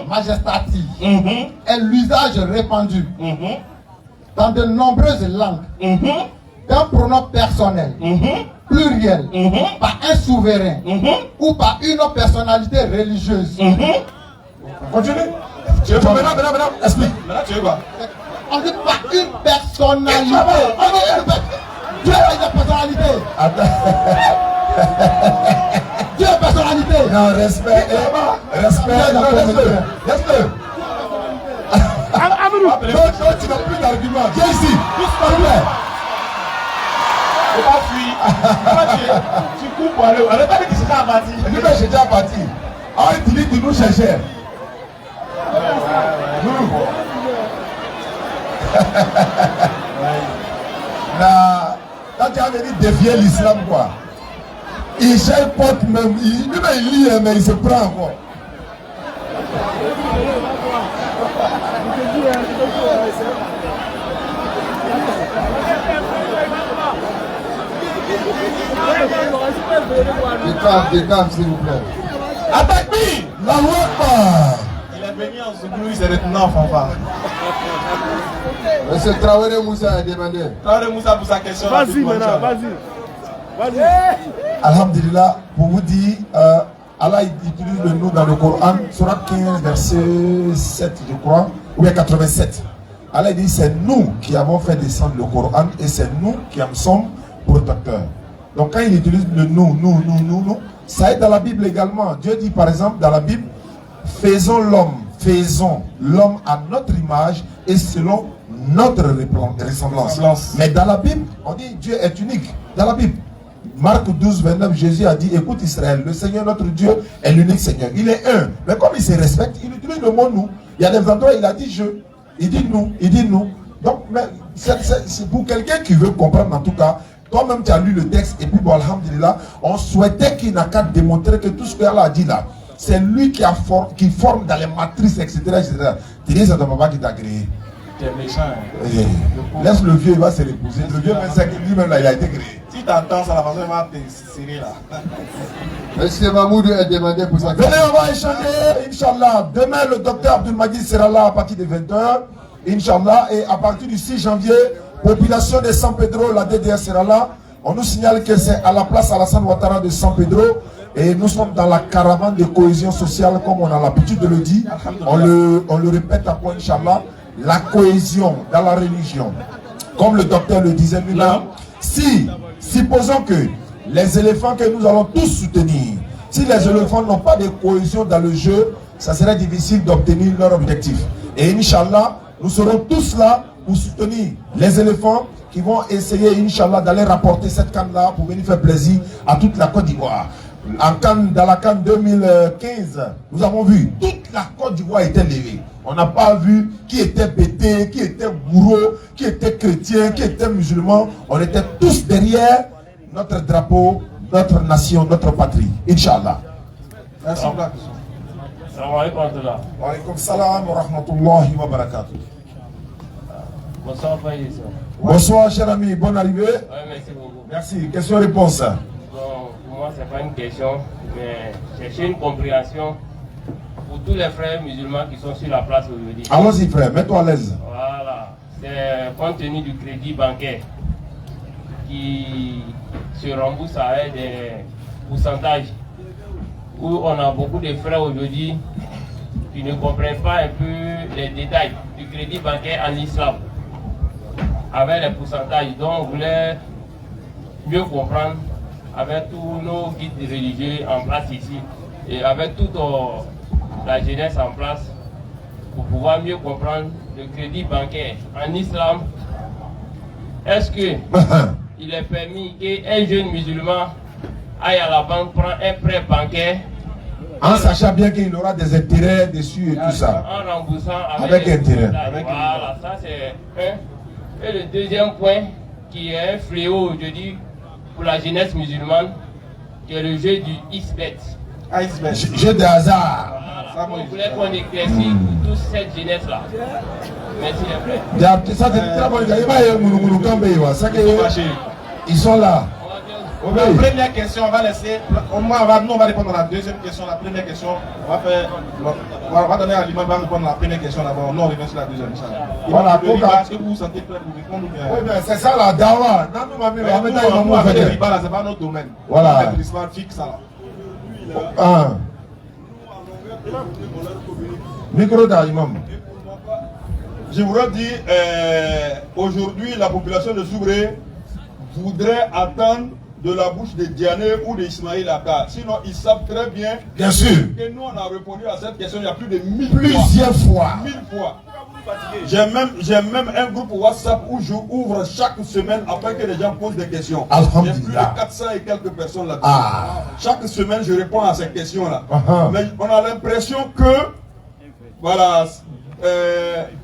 majestati, est l'usage répandu dans de nombreuses langues d'un pronom personnel, pluriel, par un souverain ou par une personnalité religieuse. Continue. Tu veux maintenant, explique. Maintenant, tu veux quoi? On dit par une personnalité. On dit une Dieu est une personnalité. Dieu est personnalité. Non, respect. Respect. Non, laisse-le. Non, tu n'as plus d'argument. Viens ici. S'il te plaît. Faut pas fuir. Tu cours pour aller. On n'a pas dit que c'était abattu. Lui-même, j'ai déjà parti. Ah, il dit de nous chercher. Là, quand tu as venu défier l'islam, quoi. Il gère porte même. Il lit, mais il se prend encore. Des calmes, s'il vous plaît. Attaque-lui! La loi. Il est venu en Zouglou, il s'est retenu en fanfare. Monsieur Traoré Moussa a demandé. Traoré Moussa pour sa question. Vas-y maintenant, vas-y. Alhamdulillah, pour vous dire, Allah utilise le nous dans le Coran, Surat 15, verset 7, je crois, ou bien 87. Allah dit c'est nous qui avons fait descendre le Coran et c'est nous qui en sommes protecteurs. Donc quand il utilise le nous, ça est dans la Bible également. Dieu dit par exemple dans la Bible, faisons l'homme à notre image et selon notre ressemblance. Mais dans la Bible, on dit Dieu est unique. Dans la Bible, Marc 12, 29, Jésus a dit, écoute Israël, le Seigneur notre Dieu est l'unique Seigneur. Il est un. Mais comme il se respecte, il utilise le mot nous. Il y a des endroits où il a dit je. Il dit nous. Donc, c'est pour quelqu'un qui veut comprendre en tout cas. Toi-même, tu as lu le texte et puis, bon, alhamdulillah, on souhaitait qu'il n'a qu'à démontrer que tout ce qu'Allah a dit là, c'est lui qui forme dans les matrices, etc. Tu dis, c'est ton papa qui t'a créé. Tu es méchant. Laisse le vieux, il va se reposer. Le vieux, lui-même, là, il a été créé. Si tu entends ça, la façon, il va te serrer là. Monsieur Mahmoud a demandé pour sa question. Venez, on va échanger, Inch'Allah. Demain, le docteur Abdul Majid sera là à partir de 20h. Inch'Allah. Et à partir du 6 janvier, population de San Pedro, la DDR sera là. On nous signale que c'est à la place Alassane Ouattara de San Pedro. Et nous sommes dans la caravane de cohésion sociale, comme on a l'habitude de le dire. On le répète à point, Inch'Allah. La cohésion dans la religion. Comme le docteur le disait lui-même. Supposons que les éléphants que nous allons tous soutenir, si les éléphants n'ont pas de cohésion dans le jeu, ça serait difficile d'obtenir leur objectif. Et Inch'Allah, nous serons tous là pour soutenir les éléphants qui vont essayer, Inch'Allah, d'aller rapporter cette canne-là pour venir faire plaisir à toute la Côte d'Ivoire. Dans la CAN 2015, nous avons vu toute la Côte d'Ivoire était levée. On n'a pas vu qui était pété, qui était bourreau, qui était chrétien, qui était musulman. On était tous derrière notre drapeau, notre nation, notre patrie. Inch'Allah. Merci beaucoup. Salam alaikum. Wa alaikum salam wa rahmatullahi wa barakatuh. Bonsoir, frère. Bonsoir, cher ami. Bonne arrivée. Oui, merci beaucoup. Merci. Question-réponse. Bon, pour moi, ce n'est pas une question, mais chercher une compréhension pour tous les frères musulmans qui sont sur la place aujourd'hui. Allons-y, frère. Mets-toi à l'aise. Voilà. C'est compte tenu du crédit bancaire qui se rembourse avec des pourcentages où on a beaucoup de frères aujourd'hui qui ne comprennent pas un peu les détails du crédit bancaire en islam avec les pourcentages. Donc on voulait mieux comprendre avec tous nos guides religieux en place ici et avec toute la jeunesse en place pour pouvoir mieux comprendre le crédit bancaire en islam. Est-ce que il est permis qu'un jeune musulman aille à la banque, prendre un prêt bancaire en sachant bien qu'il aura des intérêts dessus et tout ça. En remboursant avec intérêt. Voilà, ça c'est un. Et le deuxième point, qui est un fléau aujourd'hui pour la jeunesse musulmane, qui est le jeu du Xbet. Jeu de hasard. Voilà. On voulait qu'on éclaircisse toute cette jeunesse-là. Merci les frères. Ça c'est très bon. Ils sont là. La première question, on va laisser. Nous, on va répondre à la deuxième question. La première question, on va donner à l'imam, on va répondre à la première question d'abord. Nous, on revient sur la deuxième. Voilà, est-ce que vous vous sentez prêt pour répondre? Oui, mais c'est ça la dawa. Nous, avec le riba, c'est pas notre domaine. Voilà. L'islam fixe ça. Micro d'imam. Je voudrais dire, aujourd'hui, la population de Soubré voudrait attendre de la bouche de Diané ou d'Ismaïl Akka. Sinon, ils savent très bien, sûr, que nous, on a répondu à cette question il y a plus de 1000 plusieurs fois. 1000 fois. J'ai même un groupe WhatsApp où je ouvre chaque semaine afin que les gens posent des questions. Il y a plus de 400 et quelques personnes là-dessus. Chaque semaine, je réponds à ces questions-là. Mais on a l'impression que, voilà,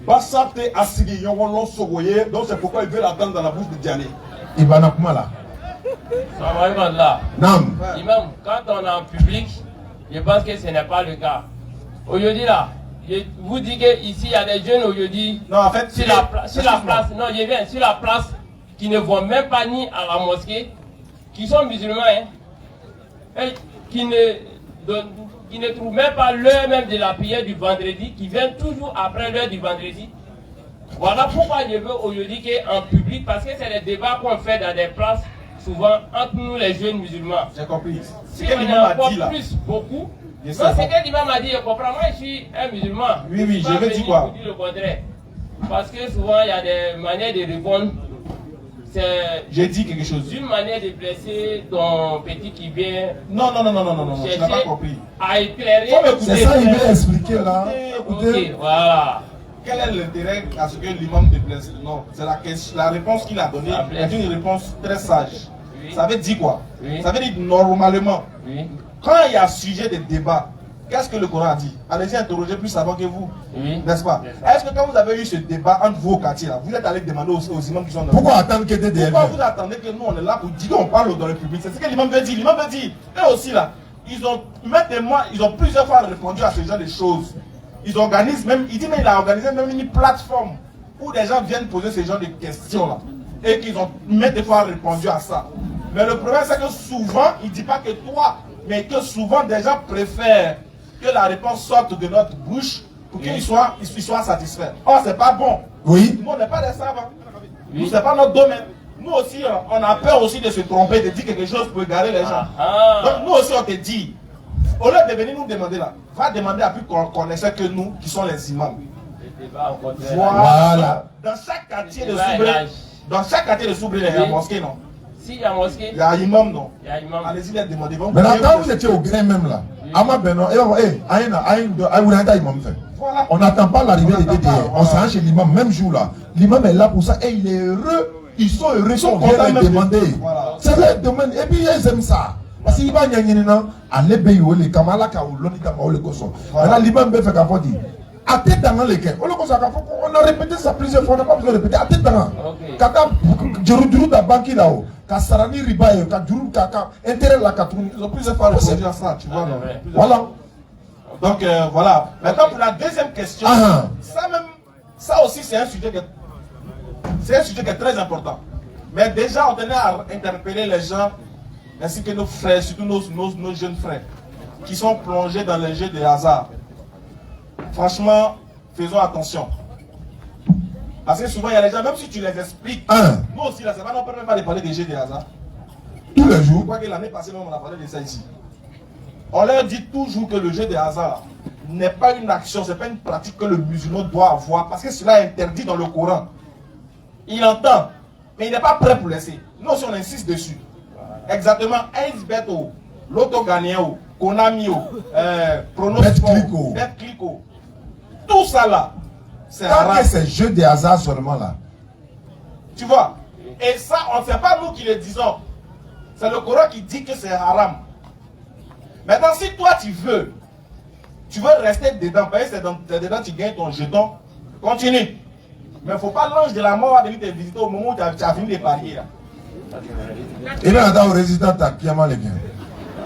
Bassat et Assigi, donc c'est pourquoi ils veulent attendre dans la bouche de Diané. Ibana Kumala. Ça va être là. Non. Imam, quand on est en public, je pense que ce n'est pas le cas. Aujourd'hui là, je vous dis qu'ici il y a des jeunes aujourd'hui. Non, en fait, sur la place, non, je viens, sur la place, qui ne vont même pas ni à la mosquée, qui sont musulmans, hein, et qui ne trouvent même pas l'heure même de la prière du vendredi, qui viennent toujours après l'heure du vendredi. Voilà pourquoi je veux aujourd'hui qu'en public, parce que c'est des débats qu'on fait dans des places, souvent entre nous les jeunes musulmans. J'ai compris. Si on est encore plus, beaucoup, non, c'est que l'imam m'a dit, je comprends, moi je suis un musulman. Oui, oui, je vais dire quoi? Dire le contraire. Parce que souvent il y a des manières de répondre. J'ai dit quelque chose. Une manière de blesser ton petit qui vient. Non, tu n'as pas compris. À éclairer. C'est ça, il veut expliquer là. Écoutez, voilà. Quel est l'intérêt à ce que l'imam te blesse? Non, c'est la réponse qu'il a donnée est une réponse très sage. Oui. Ça veut dire quoi? Oui. Ça veut dire normalement, oui. Quand il y a sujet de débat, qu'est-ce que le Coran a dit? Allez-y interroger plus avant que vous, oui. N'est-ce pas? Est-ce que quand vous avez eu ce débat entre vos quartiers là, vous êtes allé demander aux imams qui sont dans pourquoi attendre que des pourquoi vous attendez que nous on est là pour dire qu'on parle dans le public? C'est ce que l'imam veut dire. L'imam veut dire. Et aussi là, ils ont plusieurs fois répondu à ce genre de choses. Ils organisent même, il dit même il a organisé même une plateforme où des gens viennent poser ce genre de questions là. Et qu'ils ont même des fois répondu à ça. Mais le problème c'est que souvent, il ne dit pas que toi, mais que souvent des gens préfèrent que la réponse sorte de notre bouche pour qu'ils soient satisfaits. Or, c'est pas bon. Oui. Nous, on n'est pas des savants. Oui. C'est pas notre domaine. Nous aussi, on a peur aussi de se tromper, de dire quelque chose pour égarer les gens. Donc, nous aussi, on te dit, au lieu de venir nous demander là, va demander à plus qu'on connaisse que nous, qui sont les imams. Voilà. Dans chaque quartier de Soubré, il y a une mosquée, non? Si, il y a mosquée. Il y a imam, non? Il y a imam. Allez-y, les demander. Mais là, quand vous étiez au grain même là, on n'attend pas l'arrivée des DDR. On s'en chez l'imam, même jour là. L'imam est là pour ça et il est heureux. Ils sont heureux qu'on vient les demander. C'est leur domaine. Et puis ils aiment ça. Parce qu'il va y a un ébeyo, les kamalaka ou l'onika ou le koso. Alors l'imam veut faire qu'à dire. À tête dans les quais. On a répété ça plusieurs fois, on n'a pas besoin de répéter. À tête dans. Kaka, Djurudjuru da banki là-haut. Kasarani ribaye, Kadjuru kaka, intérêt la katouni. Ils ont plusieurs fois répondu à ça, tu vois. Voilà. Donc voilà. Maintenant pour la deuxième question, ça aussi c'est un sujet qui est très important. Mais déjà on tenait à interpeller les gens, ainsi que nos frères, surtout nos jeunes frères, qui sont plongés dans les jeux de hasard. Franchement, faisons attention. Parce que souvent il y a des gens, même si tu les expliques, nous aussi là, ça va, on ne peut même pas parler des jeux de hasard. Tous les jours. Je crois que l'année passée même on a parlé de ça ici. On leur dit toujours que le jeu de hasard n'est pas une action, ce n'est pas une pratique que le musulman doit avoir, parce que cela est interdit dans le Coran. Il entend, mais il n'est pas prêt pour laisser. Nous aussi on insiste dessus. Exactement, Ainsbeto, Loto Gagneo, Konami, Pronospo, Betclico, tout ça là, c'est haram. C'est jeu de hasard seulement là. Tu vois, et ça, on ne sait pas nous qui le disons. C'est le Coran qui dit que c'est haram. Maintenant, si toi tu veux rester dedans, parce que c'est dedans tu gagnes ton jeton, continue. Mais il ne faut pas l'ange de la mort va venir te visiter au moment où tu as fini de parier. Là. Il est là au résident Takiama les gars.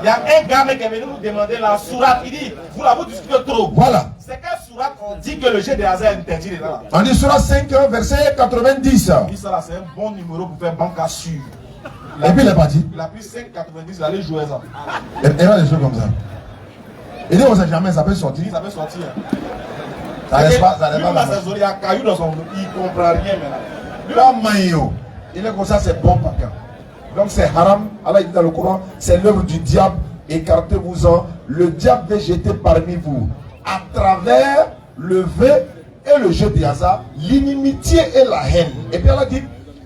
Il y a un gars qui est venu nous demander la sourate. Il dit, vous discutez trop. Voilà. C'est quelle sourate on dit que le jeu de hasard est interdit dedans? On dit sourate 5, verset 90. On dit ça, c'est un bon numéro pour faire banque à sûr. Et puis il est parti. Il a pris 5,90, il allait jouer ça. Et là, des choses comme ça. Il dit, on ne sait jamais, ça peut sortir. Ça peut sortir. Ça laisse pas. Ça laisse pas. Il y a un caillou dans son dos. Il ne comprend rien maintenant. Là, Maïo, il est comme ça, c'est bon par contre. Donc c'est haram. Allah dit dans le Coran, c'est l'œuvre du diable. Écartez-vous-en. Le diable veut jeter parmi vous, à travers le vœu et le jeu de hasard, l'inimitié et la haine. Et puis Allah dit,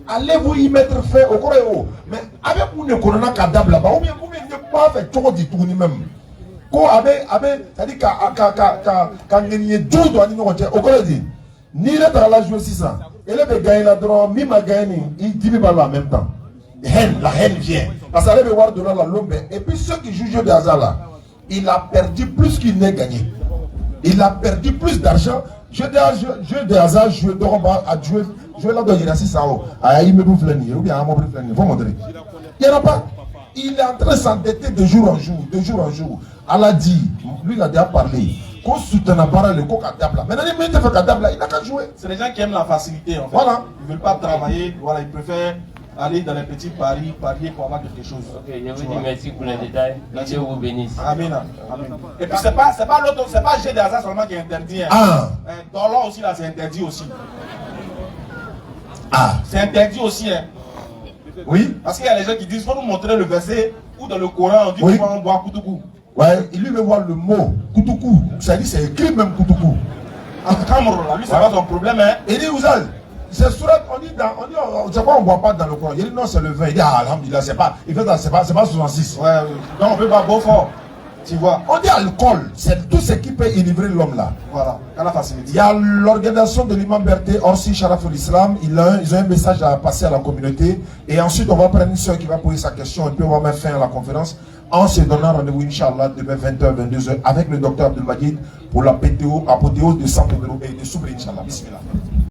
allez-vous y mettre fin au Coran. Mais avec vous ne connaissez pas cadavre là-bas, ou bien ne pas faire trop du tout ni-même. Quand c'est-à-dire quand il y a deux doigts, au Coran dit, ni le travail jouer 600. Et là, il gagne la drogue, mi ma gagne, il dit pas en même temps. La haine vient. Parce qu'elle veut voir de la lombe. Et puis ceux qui jouent jeu de hasard là, il a perdu plus qu'il n'est gagné. Il a perdu plus d'argent. Jeu de hasard, jouer d'Oroba, a joué Je vais la donner assis ça. Il me bouffe l'année. Ou bien, il faut montrer. Il n'y en a pas. Il est en train de s'endetter de jour en jour, de jour en jour. Allah dit, lui il a déjà parlé. Qu'on soutient la parole, le coq à table. Maintenant, il met fait table, il n'a qu'à jouer. C'est les gens qui aiment la facilité en fait. Voilà. Ils ne veulent pas travailler, voilà, ils préfèrent aller dans les petits paris, parier pour avoir quelque chose. Ok, je vous dis merci pour les détails. Dieu vous bénisse. Amen. Amen. Et puis c'est pas l'autre, c'est pas jeu de hasard seulement qui est interdit. Hein. Ah. Dollar aussi là, c'est interdit aussi. Ah. C'est interdit aussi. Hein. Oui. Parce qu'il y a les gens qui disent, faut nous montrer le verset où dans le Coran on dit oui. qu'on boit Koutoukou. Ouais, il lui veut voir le mot Koutoukou. Ça dit c'est écrit même Koutoukou. En Cameroun, là, lui c'est pas son problème. Hein. Il dit Ouzal, c'est surat, on dit c'est quoi on ne boit pas dans le Coran. Il dit non, c'est le vin. Il dit ah, alhamdulillah, c'est pas 66. Ouais, oui. Donc on peut pas beau fort. Tu vois. On dit alcool, c'est tout ce qui peut enivrer l'homme là. Voilà, à la facilité. Il y a l'organisation de l'imam Berté, Orsi Sharaf l'Islam, ils ont un message à passer à la communauté. Et ensuite, on va prendre une soeur qui va poser sa question et puis on va mettre fin à la conférence. En se donnant rendez-vous, Inch'Allah, demain 20h, 22h, avec le docteur Abdelmajid pour la apothéose de San Pedro et de Soubre, Inch'Allah. Bismillah.